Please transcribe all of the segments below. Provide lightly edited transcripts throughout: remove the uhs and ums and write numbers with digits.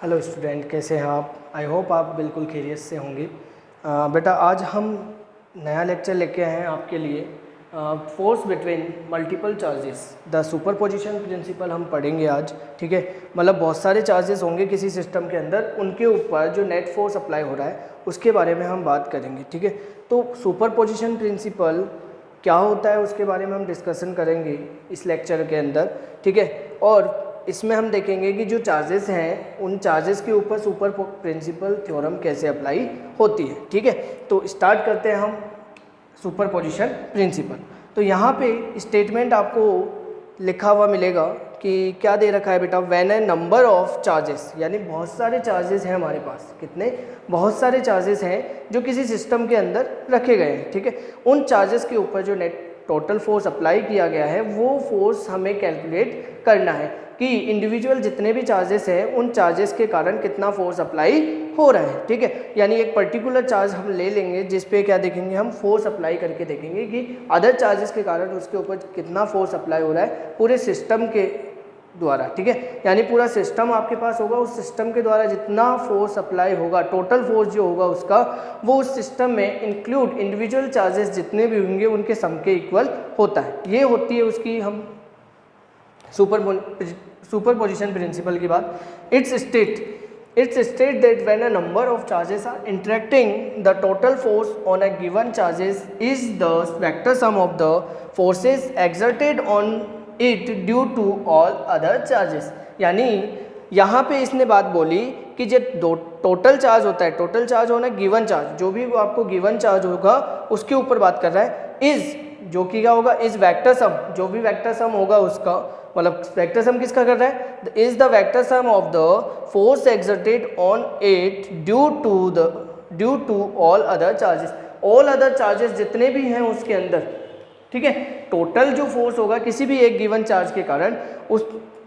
Hello student, कैसे हैं आप? आई होप आप बिल्कुल खैरियत से होंगे। बेटा, आज हम नया लेक्चर लेके आए हैं आपके लिए। Force between multiple charges, the superposition principle हम पढ़ेंगे आज। ठीक है, मतलब बहुत सारे चार्जेस होंगे किसी सिस्टम के अंदर, उनके ऊपर जो नेट फोर्स अप्लाई हो रहा है उसके बारे में हम बात करेंगे। ठीक है, तो सुपरपोजिशन प्रिंसिपल क्या होता है उसके बारे में हम डिस्कशन करेंगे इस लेक्चर के अंदर। ठीक है, और इसमें हम देखेंगे कि जो चार्जेस हैं उन चार्जेस के ऊपर सुपर प्रिंसिपल थ्योरम कैसे अप्लाई होती है। ठीक है, तो स्टार्ट करते हैं हम सुपरपोजिशन प्रिंसिपल। तो यहाँ पे स्टेटमेंट आपको लिखा हुआ मिलेगा कि क्या दे रखा है बेटा, when A number of charges, यानी बहुत सारे चार्जेस हैं हमारे पास। कितने? बहुत सारे चार्जेस हैं जो किसी सिस्टम के अंदर रखे गए हैं। ठीक है, उन चार्जेस के ऊपर जो नेट टोटल फोर्स अप्लाई किया गया है वो फोर्स हमें कैलकुलेट करना है कि इंडिविजुअल जितने भी चार्जेस हैं उन चार्जेस के कारण कितना फोर्स अप्लाई हो रहा है। ठीक है, यानी एक पर्टिकुलर चार्ज हम ले लेंगे जिस पे क्या देखेंगे, हम फोर्स अप्लाई करके देखेंगे कि अदर चार्जेस के कारण उसके ऊपर कितना फोर्स अप्लाई हो रहा है पूरे सिस्टम के द्वारा। ठीक है, यानी पूरा सिस्टम आपके पास होगा, उस सिस्टम के द्वारा जितना फोर्स अप्लाई होगा, टोटल फोर्स जो होगा उसका, वो उस सिस्टम में इंक्लूड इंडिविजुअल चार्जेस जितने भी होंगे उनके सम के इक्वल होता है। ये होती है उसकी हम सुपरपोजिशन प्रिंसिपल की बात। It's state that when a number of charges are interacting the total force on a given charges is the vector sum of the forces exerted on it due to all other charges. यानी यहाँ पे इसने बात बोली कि जो दो total charge होता है, टोटल चार्ज होना गिवन चार्ज, जो भी आपको गिवन चार्ज होगा उसके ऊपर बात कर रहा है। इज, जो कि क्या होगा, इज वेक्टर सम, जो भी वेक्टर सम होगा उसका, मतलब वेक्टर सम किसका कर रहा है, is the vector sum of the force exerted on it due to all other charges. All other charges जितने भी हैं उसके अंदर, ठीक है, टोटल जो फोर्स होगा किसी भी एक गिवन चार्ज के कारण,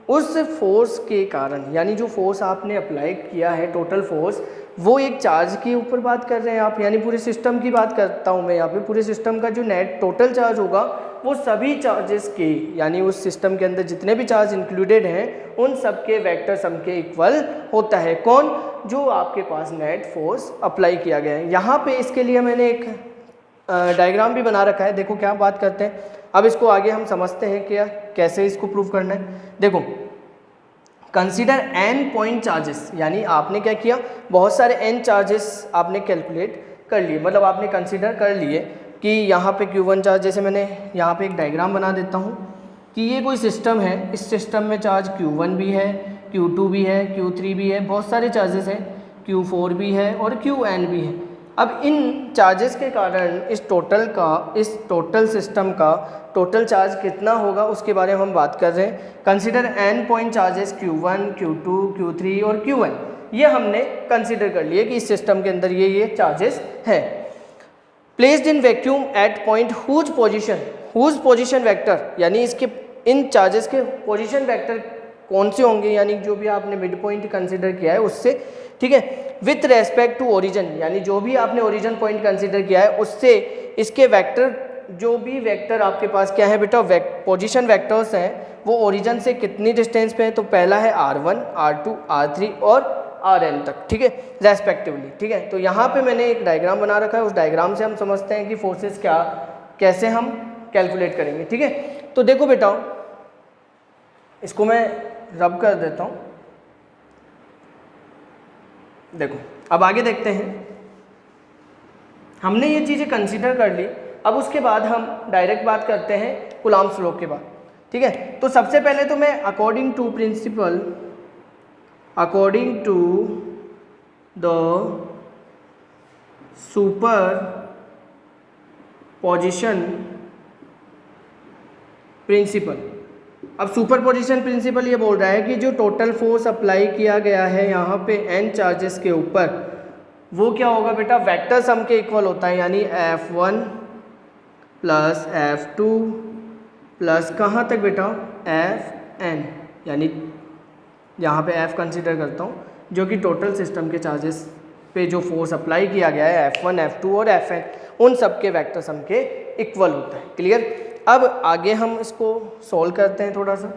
उस फोर्स के कारण, यानी जो फोर्स आपने अप्लाई किया है टोटल फोर्स, वो एक चार्ज के ऊपर बात कर रहे हैं आप, यानी पूरे सिस्टम की बात करता हूँ मैं यहाँ पे। पूरे सिस्टम का जो नेट टोटल चार्ज होगा वो सभी चार्जेस के, यानी उस सिस्टम के अंदर जितने भी चार्ज इंक्लूडेड हैं उन सब के वेक्टर सम के इक्वल होता है। कौन? जो आपके पास नेट फोर्स अप्लाई किया गया है। यहाँ पे इसके लिए मैंने एक डायग्राम भी बना रखा है। देखो क्या बात करते हैं, अब इसको आगे हम समझते हैं कि कैसे इसको प्रूव करना है। देखो, कंसीडर n पॉइंट चार्जेस, यानी आपने क्या किया, बहुत सारे n चार्जेस आपने कैलकुलेट कर लिए, मतलब आपने कंसीडर कर लिए कि यहाँ पे Q1 चार्ज, जैसे मैंने यहाँ पे एक डायग्राम बना देता हूँ कि ये कोई सिस्टम है, इस सिस्टम में चार्ज Q1 भी है, Q2 भी है, Q3 भी है, बहुत सारे चार्जेस हैं, Q4 भी है और Qn भी है। अब इन चार्जेस के कारण इस टोटल सिस्टम का टोटल चार्ज कितना होगा उसके बारे में हम बात कर रहे हैं। Consider n point charges Q1, Q2, Q3 और Qn, ये हमने कंसीडर कर लिए कि इस सिस्टम के अंदर ये चार्जेस है। Placed in vacuum at point whose position vector, यानी इसके इन चार्जेस के पोजीशन वेक्टर कौन से होंगे, यानी जो भी आपने मिड पॉइंट कंसीडर किया है उससे, ठीक है, विथ रेस्पेक्ट टू ओरिजिन, यानी जो भी आपने ओरिजिन पॉइंट कंसीडर किया है उससे इसके वेक्टर, जो भी वेक्टर आपके पास क्या है बेटा, पोजीशन वेक्टर्स हैं, वो ओरिजिन से कितनी डिस्टेंस पे है, तो पहला है R1, R2, R3 और Rn तक, ठीक है, रेस्पेक्टिवली। ठीक है, तो यहाँ पे मैंने एक डायग्राम बना रखा है, उस डायग्राम से हम समझते हैं कि फोर्सेस कैसे हम कैलकुलेट करेंगे। ठीक है, तो देखो बेटा, इसको मैं रब कर देता हूँ। देखो, अब आगे देखते हैं, हमने ये चीज़ें कंसीडर कर ली। अब उसके बाद हम डायरेक्ट बात करते हैं कूलॉम्स लॉ के बाद। ठीक है, तो सबसे पहले तो मैं according to the superposition principle, अब सुपरपोजिशन प्रिंसिपल ये बोल रहा है कि जो टोटल फोर्स अप्लाई किया गया है यहाँ पे n चार्जेस के ऊपर, वो क्या होगा बेटा, वेक्टर सम के इक्वल होता है, यानी F1 प्लस F2 प्लस कहाँ तक बेटा, Fn, यानी यहाँ पे F कंसीडर करता हूँ, जो कि टोटल सिस्टम के चार्जेस पे जो फोर्स अप्लाई किया गया है F1, F2 और Fn, उन सब के वेक्टर सम के इक्वल होता है। क्लियर? अब आगे हम इसको सॉल्व करते हैं थोड़ा सा।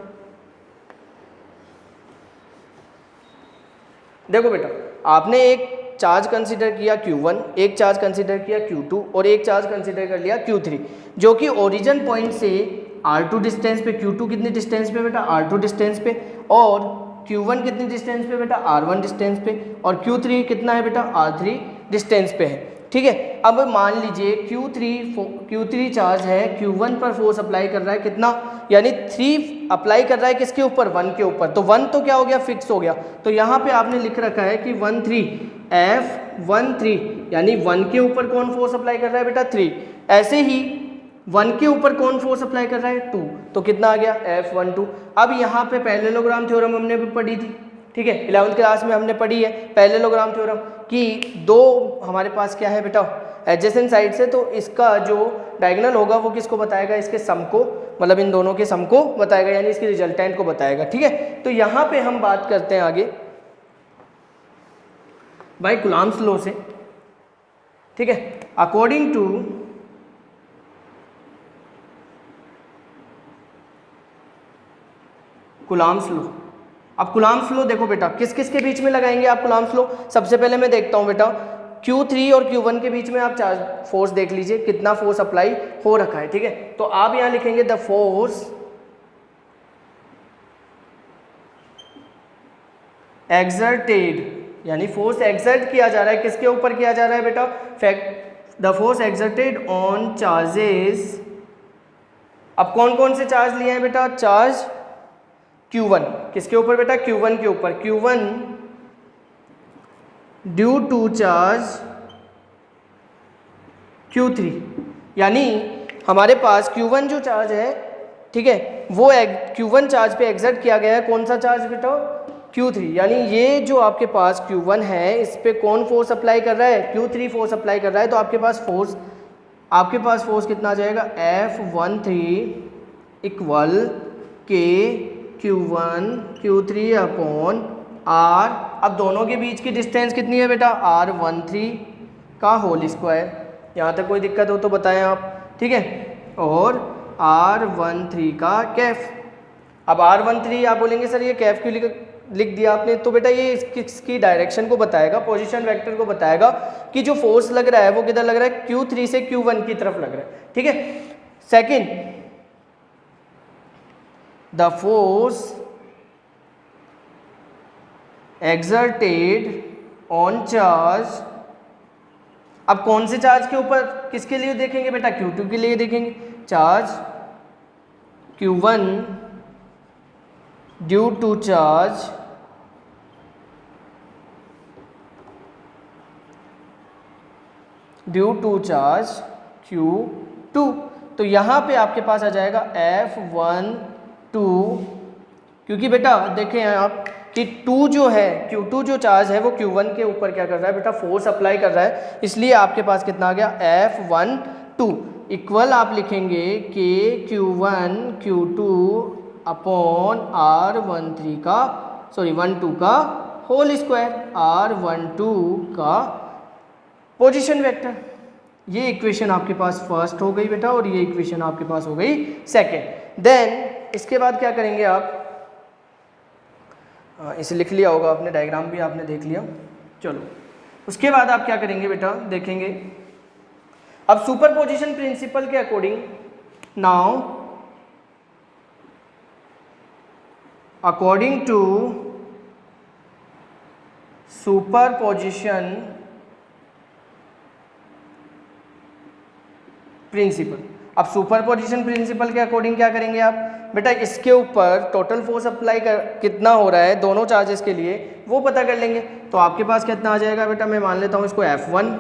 देखो बेटा, आपने एक चार्ज कंसीडर किया Q1, एक चार्ज कंसीडर किया Q2 और एक चार्ज कंसीडर कर लिया Q3, जो कि ओरिजिन पॉइंट से R2 डिस्टेंस पे, Q2 कितनी डिस्टेंस पे बेटा, R2 डिस्टेंस पे, और Q1 कितनी डिस्टेंस पे बेटा, R1 डिस्टेंस पे, और Q3 कितना है बेटा, R3 डिस्टेंस पे है। ठीक है, अब मान लीजिए Q3 चार्ज है, Q1 पर फोर्स अप्लाई कर रहा है कितना, यानी 3 अप्लाई कर रहा है किसके ऊपर, 1 के ऊपर, तो 1 तो क्या हो गया, फिक्स हो गया। तो यहाँ पे आपने लिख रखा है कि 13 F13, यानी 1 के ऊपर कौन फोर्स अप्लाई कर रहा है बेटा, 3। ऐसे ही 1 के ऊपर कौन फोर्स अप्लाई कर रहा है, 2, तो कितना आ गया, F12। अब यहाँ पे पैरेललोग्राम थ्योरम हमने भी पढ़ी थी, ठीक है, 11वीं क्लास में हमने पढ़ी है पैरेललोग्राम थ्योरम कि दो हमारे पास क्या है बेटा, एडजेसेंट साइड से, तो इसका जो डायगोनल होगा वो किसको बताएगा, इसके सम को, मतलब इन दोनों के सम को बताएगा, यानी इसके रिजल्टेंट को बताएगा। ठीक है, तो यहाँ पे हम बात करते हैं आगे बाय कूलम्ब्स लॉ से। ठीक है, अकॉर्डिंग टू कूलम्ब्स लॉ। अब कूलम्ब्स लॉ देखो बेटा, किस किस के बीच में लगाएंगे आप कूलम्ब्स लॉ। सबसे पहले मैं देखता हूँ बेटा, Q3 और Q1 के बीच में आप चार्ज फोर्स देख लीजिए, कितना फोर्स अप्लाई हो रखा है। ठीक है, तो आप यहाँ लिखेंगे द फोर्स एक्सर्टेड, यानी फोर्स एक्सर्ट किया जा रहा है, किसके ऊपर किया जा रहा है बेटा, the force exerted on charges. अब कौन कौन से चार्ज लिए हैं बेटा, चार्ज Q1, किसके ऊपर बेटा, Q1 के ऊपर, Q1 due to charge Q3, यानी हमारे पास Q1 जो चार्ज है, ठीक है, वो Q1 चार्ज पे एक्सर्ट किया गया है, कौन सा चार्ज बेटा, Q3, यानी ये जो आपके पास Q1 है, इस पे कौन फोर्स अप्लाई कर रहा है, Q3 फोर्स अप्लाई कर रहा है, तो आपके पास फोर्स कितना आ जाएगा, F13 इक्वल के Q1 Q3 अपॉन R। अब दोनों के बीच की डिस्टेंस कितनी है बेटा, R13 का होल स्क्वायर। यहाँ तक कोई दिक्कत हो तो बताएं आप, ठीक है, और R13 का कैफ। अब R13 आप बोलेंगे सर ये कैफ क्यों लिख दिया आपने, तो बेटा ये इसकी डायरेक्शन को बताएगा, पोजीशन वेक्टर को बताएगा कि जो फोर्स लग रहा है वो किधर लग रहा है, Q3 से Q1 की तरफ लग रहा है। ठीक है, second, the force exerted on charge. अब कौन से चार्ज के ऊपर, किसके लिए देखेंगे बेटा, Q2 के लिए देखेंगे, charge Q1 due to charge Q2। तो यहाँ पे आपके पास आ जाएगा F12, क्योंकि बेटा देखें आप कि 2 जो है, Q2 जो चार्ज है वो Q1 के ऊपर क्या कर रहा है बेटा, फोर्स अप्लाई कर रहा है, इसलिए आपके पास कितना आ गया, F12 इक्वल आप लिखेंगे कि Q1 Q2 अपॉन R13 का, सॉरी 12 का होल स्क्वायर, R12 का पोजीशन वेक्टर। ये इक्वेशन आपके पास फर्स्ट हो गई बेटा, और ये इक्वेशन आपके पास हो गई सेकंड। देन इसके बाद क्या करेंगे आप, इसे लिख लिया होगा आपने, डायग्राम भी आपने देख लिया। चलो उसके बाद आप क्या करेंगे बेटा, देखेंगे अब सुपरपोजिशन प्रिंसिपल के according, now according to superposition principle. अब सुपरपोजिशन प्रिंसिपल के अकॉर्डिंग क्या करेंगे आप बेटा, इसके ऊपर टोटल फोर्स अप्लाई कितना हो रहा है दोनों चार्जेस के लिए वो पता कर लेंगे। तो आपके पास कितना आ जाएगा बेटा, मैं मान लेता हूँ इसको F1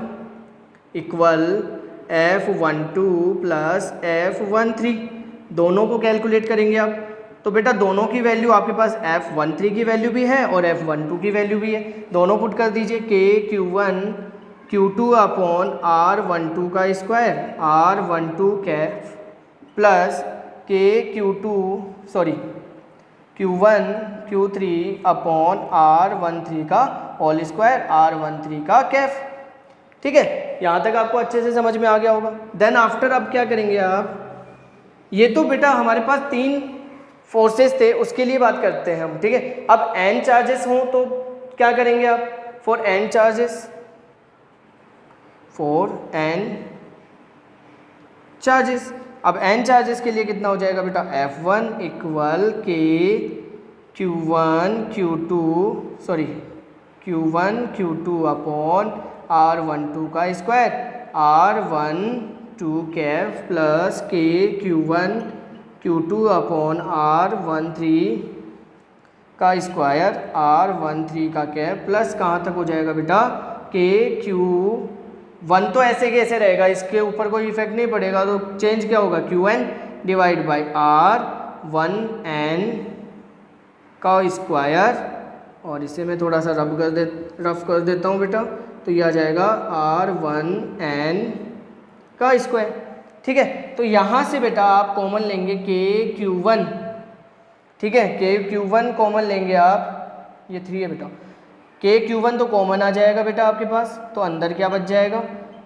equal F12 plus F13, दोनों को कैलकुलेट करेंगे आप। तो बेटा दोनों की वैल्यू आपके पास F13 की वैल्यू भी है और F12 की वैल्यू भी है, दोनों पुट कर दीजिए, के Q1 Q2 अपॉन R12 का स्क्वायर, R12 कैफ प्लस के Q1 Q3 अपॉन R13 का होल स्क्वायर, R13 का कैफ। ठीक है, यहाँ तक आपको अच्छे से समझ में आ गया होगा। देन आफ्टर अब क्या करेंगे आप, ये तो बेटा हमारे पास 3 फोर्सेस थे, उसके लिए बात करते हैं हम। ठीक है, अब n चार्जेस हों तो क्या करेंगे आप, for n charges, for n charges. अब n चार्जेस के लिए कितना हो जाएगा बेटा, F1 इक्वल के Q1 Q2 अपॉन R12 का स्क्वायर, R12 कैफ प्लस के Q1 Q2 अपॉन R13 का स्क्वायर, R13 का कैफ प्लस कहाँ तक हो जाएगा बेटा, के Q1 तो ऐसे के ऐसे रहेगा, इसके ऊपर कोई इफेक्ट नहीं पड़ेगा, तो चेंज क्या होगा, Qn डिवाइड बाई R1n का स्क्वायर, और इसे मैं थोड़ा सा रफ कर देता हूँ बेटा, तो ये आ जाएगा R1n का स्क्वायर। ठीक है, तो यहाँ से बेटा आप कॉमन लेंगे के Q1, ठीक है, के Q1 कॉमन लेंगे आप, ये 3 है बेटा, के Q1 तो कॉमन आ जाएगा बेटा आपके पास, तो अंदर क्या बच जाएगा,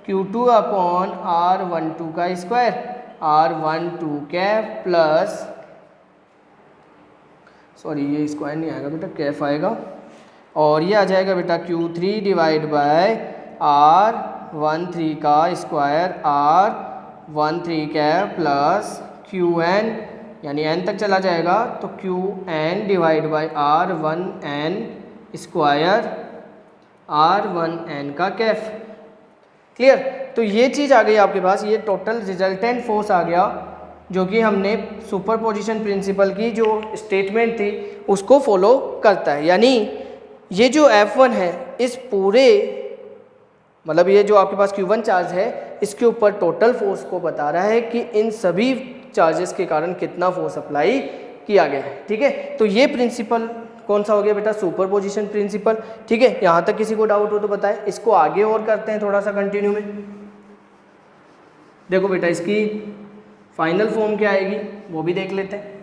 Q2 अपॉन R12 का square, R12 Kaif plus, sorry ये स्क्वायर नहीं आएगा बेटा, कैफ आएगा, और ये आ जाएगा बेटा Q3 डिवाइड बाय R13 का square, R13 Kaif plus Qn, यानी n तक चला जाएगा, तो Qn divide by R1n square, R1n का कैफ। क्लियर, तो ये चीज़ आ गई आपके पास, ये टोटल रिजल्टेंट फोर्स आ गया, जो कि हमने सुपरपोजिशन प्रिंसिपल की जो स्टेटमेंट थी उसको फॉलो करता है। यानी ये जो F1 है, इस पूरे मतलब ये जो आपके पास Q1 चार्ज है, इसके ऊपर टोटल फोर्स को बता रहा है कि इन सभी चार्जेस के कारण कितना फोर्स अप्लाई किया गया है। ठीक है, तो ये प्रिंसिपल कौन सा हो गया बेटा, सुपरपोजिशन प्रिंसिपल। ठीक है, यहाँ तक किसी को डाउट हो तो बताएं, इसको आगे और करते हैं थोड़ा सा कंटिन्यू में। देखो बेटा, इसकी फाइनल फॉर्म क्या आएगी वो भी देख लेते हैं।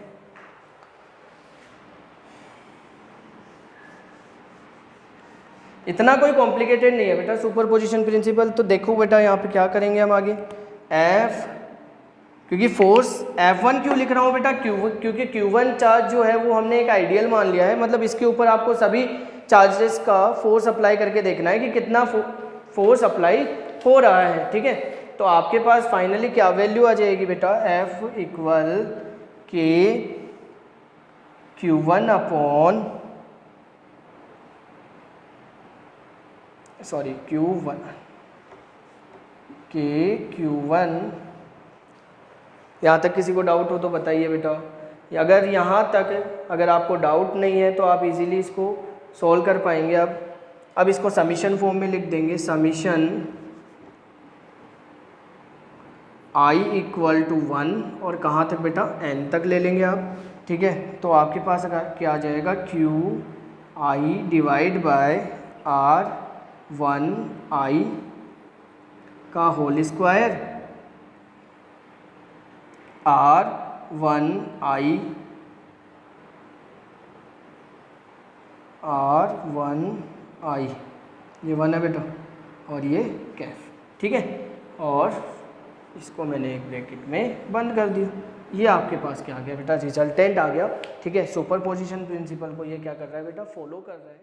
इतना कोई कॉम्प्लिकेटेड नहीं है बेटा सुपरपोजिशन प्रिंसिपल। तो देखो बेटा यहाँ पे क्या करेंगे हम आगे, F, क्योंकि फोर्स F1 क्यों लिख रहा हूँ बेटा, क्योंकि Q1 चार्ज जो है वो हमने एक आइडियल मान लिया है, मतलब इसके ऊपर आपको सभी चार्जेस का फोर्स अप्लाई करके देखना है कि कितना फोर्स अप्लाई हो रहा है। ठीक है, तो आपके पास फाइनली क्या वैल्यू आ जाएगी बेटा, F इक्वल के Q1 अपॉन Q1 के Q1। यहाँ तक किसी को डाउट हो तो बताइए बेटा, अगर यहाँ तक अगर आपको डाउट नहीं है तो आप इजीली इसको सॉल्व कर पाएंगे। अब इसको समीशन फॉर्म में लिख देंगे, समीशन I इक्वल टू 1 और कहाँ तक बेटा, n तक ले लेंगे आप। ठीक है, तो आपके पास क्या आ जाएगा, Qi डिवाइड बाय R1i का होल स्क्वायर, R1i ये 1 है बेटा और ये कैफ। ठीक है, और इसको मैंने एक ब्रैकेट में बंद कर दिया। ये आपके पास क्या आ गया बेटा, रिजल्टेंट आ गया। ठीक है, सुपरपोजिशन प्रिंसिपल को ये क्या कर रहा है बेटा, फॉलो कर रहा है।